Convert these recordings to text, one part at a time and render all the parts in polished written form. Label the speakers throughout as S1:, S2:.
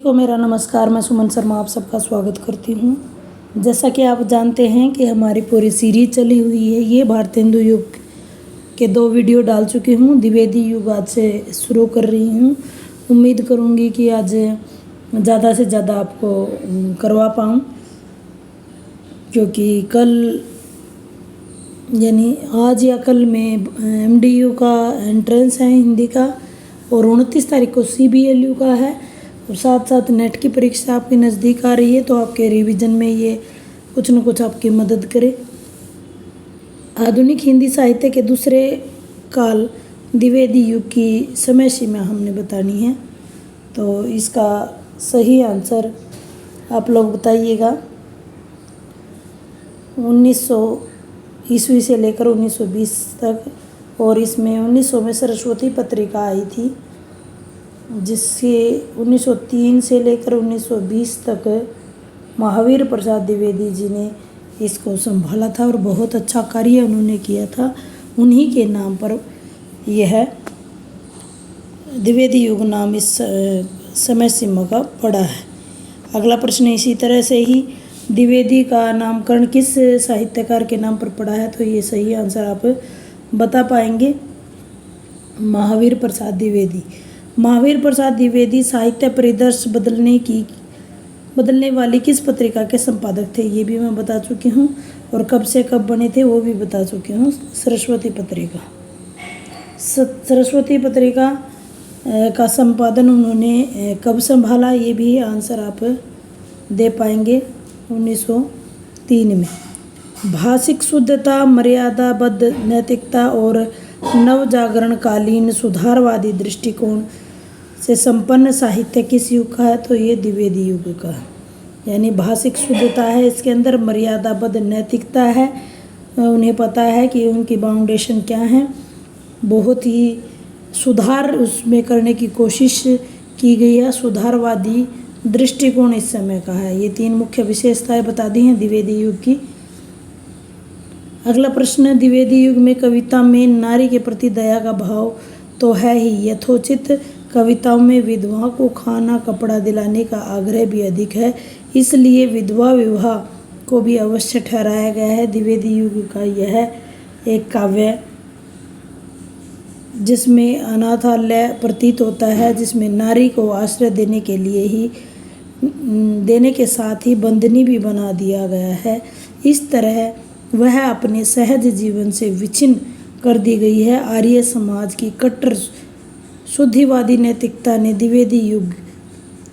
S1: को मेरा नमस्कार। मैं सुमन शर्मा आप सबका स्वागत करती हूँ। जैसा कि आप जानते हैं कि हमारी पूरी सीरीज चली हुई है। ये भारतेंदु युग के 2 वीडियो डाल चुकी हूँ। द्विवेदी युग आज से शुरू कर रही हूँ। उम्मीद करूँगी कि आज ज़्यादा से ज़्यादा आपको करवा पाऊँ, क्योंकि कल यानी आज या कल में MDU का एंट्रेंस है हिंदी का, और 29 तारीख को CBLU का है, और साथ साथ नेट की परीक्षा आपके नज़दीक आ रही है। तो आपके रिवीजन में ये कुछ न कुछ आपकी मदद करे। आधुनिक हिंदी साहित्य के दूसरे काल द्विवेदी युग की समय सीमा हमने बतानी है। तो इसका सही आंसर आप लोग बताइएगा। 1900 ईस्वी से लेकर 1920 तक, और इसमें 1900 में सरस्वती पत्रिका आई थी, जिससे 1903 से लेकर 1920 तक महावीर प्रसाद द्विवेदी जी ने इसको संभाला था, और बहुत अच्छा कार्य उन्होंने किया था। उन्हीं के नाम पर यह द्विवेदी युग नाम इस समय सीमा का पड़ा है। अगला प्रश्न इसी तरह से ही, द्विवेदी का नामकरण किस साहित्यकार के नाम पर पड़ा है? तो ये सही आंसर आप बता पाएंगे, महावीर प्रसाद द्विवेदी। महावीर प्रसाद द्विवेदी साहित्य परिदृश्य बदलने वाली किस पत्रिका के संपादक थे? ये भी मैं बता चुकी हूँ, और कब से कब बने थे वो भी बता चुकी हूँ। सरस्वती पत्रिका। सरस्वती पत्रिका का संपादन उन्होंने कब संभाला? ये भी आंसर आप दे पाएंगे 1903 में। भाषिक शुद्धता, मर्यादाबद्ध नैतिकता और नवजागरणकालीन सुधारवादी दृष्टिकोण से संपन्न साहित्य किस युग का है? तो ये द्विवेदी युग का है। यानी भाषिक शुद्धता है इसके अंदर, मर्यादाबद्ध नैतिकता है, उन्हें पता है कि उनकी बाउंडेशन क्या है, बहुत ही सुधार उसमें करने की कोशिश की गई है। सुधारवादी दृष्टिकोण इस समय का है। ये 3 मुख्य विशेषताएं बता दी हैं द्विवेदी युग की। अगला प्रश्न, द्विवेदी युग में कविता में नारी के प्रति दया का भाव तो है ही, यथोचित कविताओं में विधवा को खाना कपड़ा दिलाने का आग्रह भी अधिक है, इसलिए विधवा विवाह को भी अवश्य ठहराया गया है। द्विवेदी युग का यह एक काव्य जिसमें अनाथालय प्रतीत होता है, जिसमें नारी को आश्रय देने के साथ ही बंदनी भी बना दिया गया है। इस तरह वह अपने सहज जीवन से विच्छिन्न कर दी गई है। आर्य समाज की कट्टर शुद्धिवादी नैतिकता ने द्विवेदी युग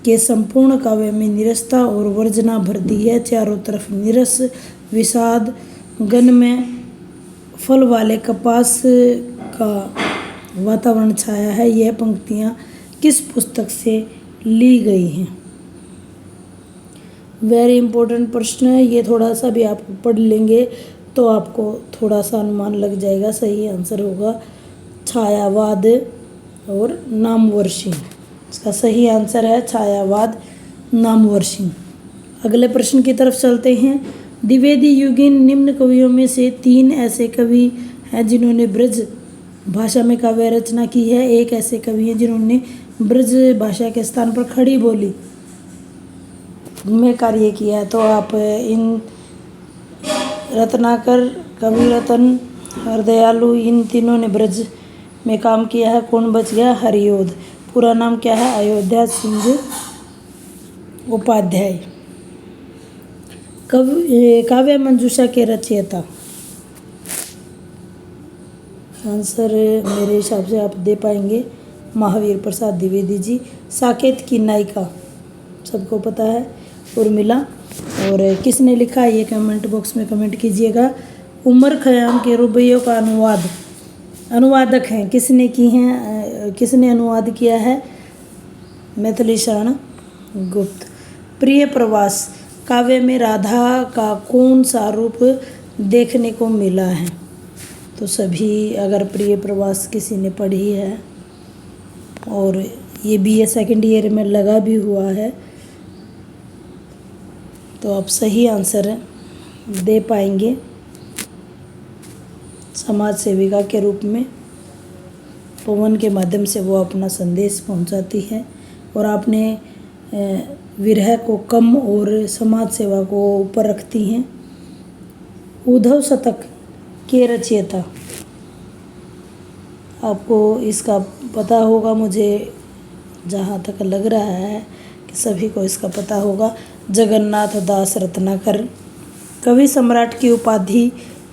S1: के संपूर्ण काव्य में निरसता और वर्जना भर दी है। चारों तरफ निरस विषाद गन में फल वाले कपास का वातावरण छाया है। यह पंक्तियाँ किस पुस्तक से ली गई हैं? वेरी इंपॉर्टेंट प्रश्न है ये। थोड़ा सा भी आप पढ़ लेंगे तो आपको थोड़ा सा अनुमान लग जाएगा। सही आंसर होगा छायावाद और नामवर्षी। इसका सही आंसर है छायावाद नामवर्षी। अगले प्रश्न की तरफ चलते हैं। द्विवेदी युगीन निम्न कवियों में से 3 ऐसे कवि हैं जिन्होंने ब्रज भाषा में काव्य रचना की है। एक ऐसे कवि हैं जिन्होंने ब्रज भाषा के स्थान पर खड़ी बोली में कार्य किया है। तो आप इन रत्नाकर, कविरत्न, हरदयालु, इन तीनों ने ब्रज में काम किया है। कौन बच गया? हरियोध। पूरा नाम क्या है? अयोध्या सिंह उपाध्याय। काव्य मंजूषा के रचयिता? आंसर मेरे हिसाब से आप दे पाएंगे महावीर प्रसाद द्विवेदी जी। साकेत की नायिका सबको पता है, उर्मिला। और किसने लिखा है ये कमेंट बॉक्स में कमेंट कीजिएगा। उमर खयाम के रुबाइयों का अनुवादक हैं, किसने की हैं, किसने अनुवाद किया है? मैथिलीशरण गुप्त। प्रिय प्रवास काव्य में राधा का कौन सा रूप देखने को मिला है? तो सभी, अगर प्रिय प्रवास किसी ने पढ़ी है और ये BA सेकेंड ईयर में लगा भी हुआ है तो आप सही आंसर दे पाएंगे। समाज सेविका के रूप में पवन के माध्यम से वो अपना संदेश पहुंचाती है। और आपने विरह को कम और समाज सेवा को ऊपर रखती हैं। उद्धव शतक के रचयिता, आपको इसका पता होगा, मुझे जहाँ तक लग रहा है कि सभी को इसका पता होगा, जगन्नाथ दास रत्नाकर। कवि सम्राट की उपाधि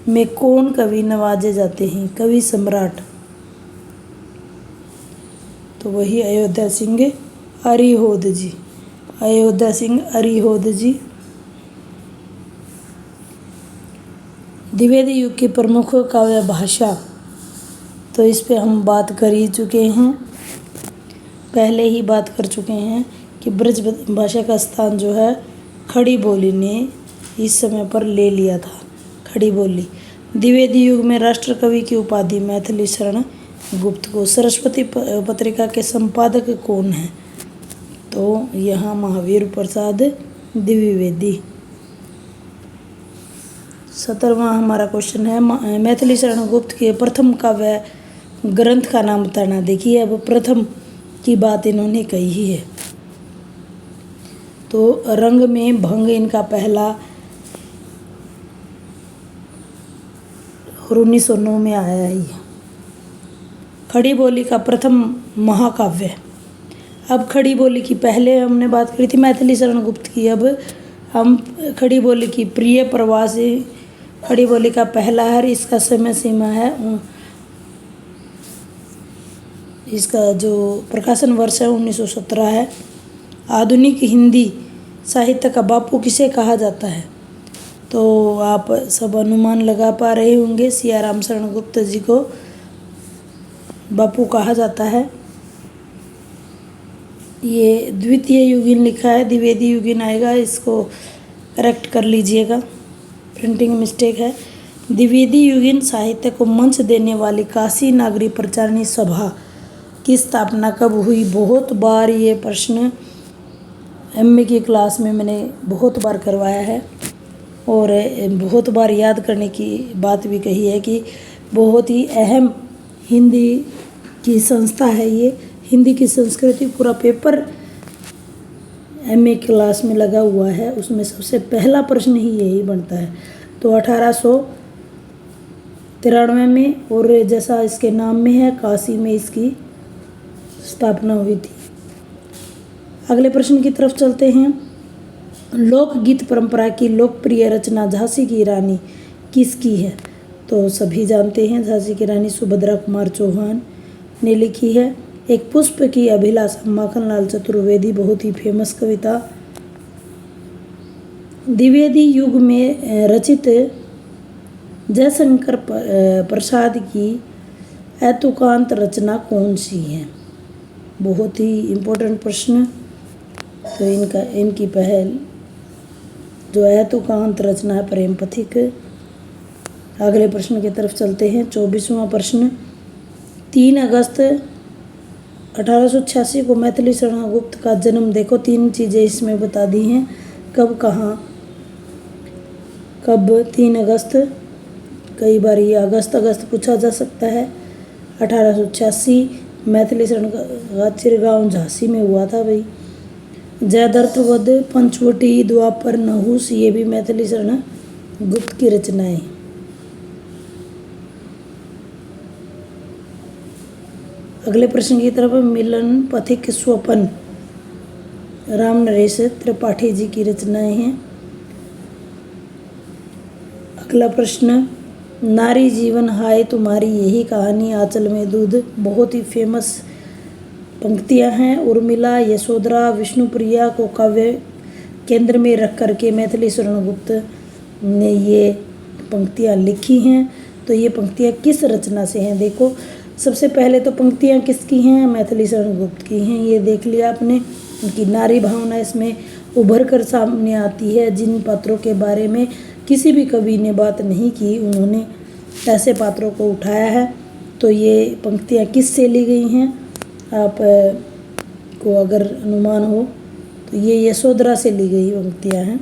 S1: में कौन कवि नवाजे जाते हैं? कवि सम्राट, तो वही अयोध्या सिंह अरिहोद जी, अयोध्या सिंह अरिहोद जी। द्विवेदी युग की प्रमुख काव्य भाषा, तो इस पे हम बात कर ही चुके हैं, पहले ही बात कर चुके हैं कि ब्रज भाषा का स्थान जो है खड़ी बोली ने इस समय पर ले लिया था, खड़ी बोली। द्विवेदी युग में राष्ट्र कवि की उपाधि मैथिली शरण गुप्त को। सरस्वती पत्रिका के संपादक कौन हैं? तो यहाँ महावीर प्रसाद द्विवेदी। 17वां हमारा क्वेश्चन है, मैथिली शरण गुप्त के प्रथम काव्य ग्रंथ का नाम बताना। देखिए अब प्रथम की बात इन्होंने कही ही है, तो रंग में भंग इनका पहला और 1909 में आया है ये। खड़ी बोली का प्रथम महाकाव्य। अब खड़ी बोली की पहले हमने बात करी थी मैथिली शरण गुप्त की, अब हम खड़ी बोली की प्रिय प्रवासी। खड़ी बोली का पहला है, इसका समय सीमा है, इसका जो प्रकाशन वर्ष है 1917 है। आधुनिक हिंदी साहित्य का बापू किसे कहा जाता है? तो आप सब अनुमान लगा पा रहे होंगे, सियाराम शरण गुप्त जी को बापू कहा जाता है। ये द्वितीय युगीन लिखा है, द्विवेदी युगीन आएगा, इसको करेक्ट कर लीजिएगा, प्रिंटिंग मिस्टेक है। द्विवेदी युगीन साहित्य को मंच देने वाली काशी नागरी प्रचारणी सभा की स्थापना कब हुई? बहुत बार ये प्रश्न एमए की क्लास में मैंने बहुत बार करवाया है और बहुत बार याद करने की बात भी कही है कि बहुत ही अहम हिंदी की संस्था है ये। हिंदी की संस्कृति पूरा पेपर एमए क्लास में लगा हुआ है, उसमें सबसे पहला प्रश्न ही यही बनता है। तो 1893 में, और जैसा इसके नाम में है काशी में इसकी स्थापना हुई थी। अगले प्रश्न की तरफ चलते हैं। लोकगीत परंपरा की लोकप्रिय रचना झांसी की रानी किसकी है? तो सभी जानते हैं, झांसी की रानी सुभद्रा कुमार चौहान ने लिखी है। एक पुष्प की अभिलाषा माखनलाल चतुर्वेदी, बहुत ही फेमस कविता। द्विवेदी युग में रचित जयशंकर प्रसाद की ऐतुकांत रचना कौन सी है? बहुत ही इम्पोर्टेंट प्रश्न। तो इनकी पहल जो ऐतुकांत रचना है प्रेम पथिक। अगले प्रश्न की तरफ चलते हैं। 24वां प्रश्न। 3 अगस्त 1886 को मैथिली शरण गुप्त का जन्म, देखो 3 चीज़ें इसमें बता दी हैं, कब कहाँ कब। 3 अगस्त, कई बार ये अगस्त पूछा जा सकता है। 1886 मैथिली शरण का चिरगांव झांसी में हुआ था भाई। जयद्रथ वध, पंचवटी, द्वापर, नहुस, ये भी मैथिली शरण गुप्त की रचनाएं। अगले प्रश्न की तरफ। मिलन पथिक स्वपन राम नरेश त्रिपाठी जी की रचनाएं हैं। अगला प्रश्न। नारी जीवन हाय तुम्हारी यही कहानी, आंचल में दूध, बहुत ही फेमस पंक्तियां हैं। उर्मिला, यशोधरा, विष्णुप्रिया को काव्य केंद्र में रख करके मैथिली शरण गुप्त ने ये पंक्तियां लिखी हैं। तो ये पंक्तियां किस रचना से हैं? देखो सबसे पहले तो पंक्तियां किसकी हैं? मैथिली शरण गुप्त की हैं, ये देख लिया आपने। उनकी नारी भावना इसमें उभर कर सामने आती है। जिन पात्रों के बारे में किसी भी कवि ने बात नहीं की, उन्होंने ऐसे पात्रों को उठाया है। तो ये पंक्तियां किस से ली गई हैं? आप को अगर अनुमान हो तो ये यशोधरा से ली गई पंक्तियां हैं।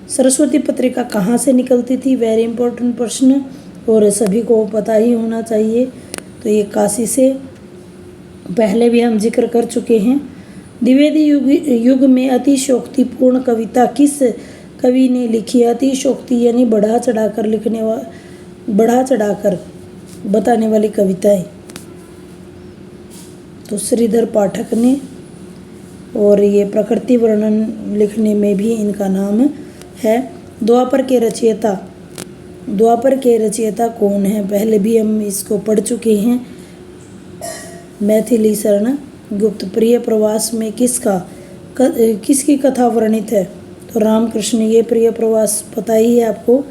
S1: सरस्वती पत्रिका कहाँ से निकलती थी? वेरी इंपॉर्टेंट प्रश्न, और सभी को पता ही होना चाहिए। तो ये काशी से, पहले भी हम जिक्र कर चुके हैं। द्विवेदी युग में अतिशयोक्तिपूर्ण कविता किस कवि ने लिखी है? अतिशयोक्ति यानी बढ़ा चढ़ाकर बताने वाली कविताएं, तो श्रीधर पाठक ने। और ये प्रकृति वर्णन लिखने में भी इनका नाम है। द्वापर के रचयिता कौन है? पहले भी हम इसको पढ़ चुके हैं, मैथिली शरण गुप्त। प्रिय प्रवास में किसकी कथा वर्णित है? तो रामकृष्ण। ये प्रिय प्रवास पता ही है आपको,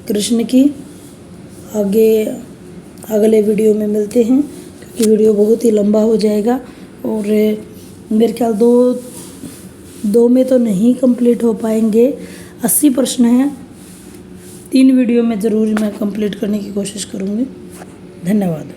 S1: कृष्ण की। आगे अगले वीडियो में मिलते हैं, क्योंकि वीडियो बहुत ही लंबा हो जाएगा और मेरे ख्याल दो में तो नहीं कंप्लीट हो पाएंगे। 80 प्रश्न हैं, 3 वीडियो में ज़रूर मैं कंप्लीट करने की कोशिश करूँगी। धन्यवाद।